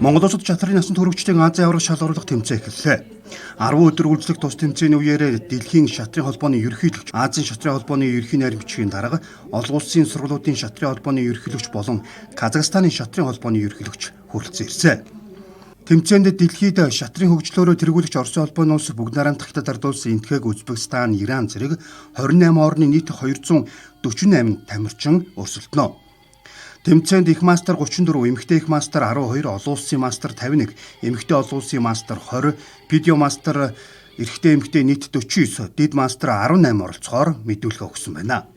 Монгол улсад шатрын насан туршидчдын Азийн аврах шалгаруулах тэмцээн эхэллээ. 10 өдөр үргэлжлэх тус тэмцээний үеэр дэлхийн шатрын холбооны ерөнхийлөгч, Азийн шатрын холбооны ерөнхий найрамдчгийн дарга, олон улсын сургуулиудын шатрын холбооны ерөнхийлөгч болон Казахстаны шатрын холбооны ерөнхийлөгч хүрэлцэн ирсэн. Тэмцээнд дэлхийд шатрын хөгжлөөрөө тэргүүлэгч Оросын холбооны улс, Бүгд найрамдах Хятад ард улс, Энэтхэг, Узбекистан, Иран зэрэг 28 орны нийт 248 тамирчин өрсөлдөнө. Тэмцээнд их мастер 34, эмэгтэй их мастер 12, олон улсын мастер 51, эмэгтэй олон улсын мастер 20, видео мастер эрэгтэй эмэгтэй нийт 49, дид мастер 18 оролцохоор мэдүүлгээ өгсөн байна.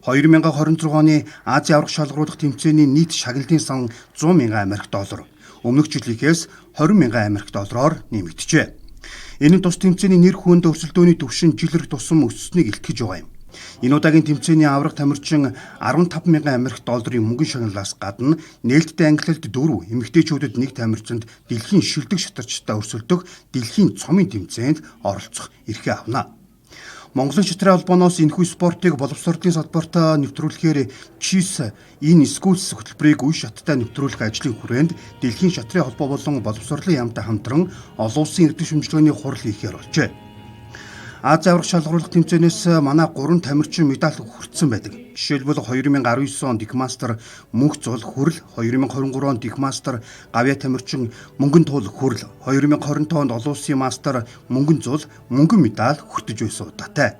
2026 оны Азийн аврах шалгаруулах тэмцээний нийт шагналын сан 100 мянган Америк доллар, өмнөх жилийнхээс 20 мянган Америк доллараар нэмэгдэжээ. Энэ нь тус тэмцээний нэр хүнд өрсөлдөөний түвшин жилрэх тусам өссөнийг илтгэж байгаа юм. Энэ удаагийн тэмцээний аврах тамирчин 15 мянган Америк долларын мөнгөн шагналаас гадна нээлттэй ангиллалд 4, эмэгтэйчүүдэд 1 тамирчинд дэлхийн шилдэг шатарчтай өрсөлдөх дэлхийн цомын тэмцээнд оролцох эрхээ авна. Монголын шатрын холбооноос энэхүү спортыг боловсролын салбарт нэвтрүүлэхээр ЧИС энэ скулс хөтөлбөрийг үе шаттай нэвтрүүлэх ажлын хүрээнд дэлхийн шатрын холбоо болон боловсролын яамтай хамтран олон улсын ирдэг шимжлэгний хурал хийхээр болжээ. Азийн аврах шалгаруулах тэмцээнээс манай 3 тамирчин медаль хүртсэн байдаг. Жишээлбэл 2019 онд их мастер мөнх зул хүрэл, 2023 онд их мастер гавья тамирчин мөнгөн туул хүрэл, 2020 онд олон улсын мастер мөнгөн зул мөнгөн медаль хүртэж байсан удаатай.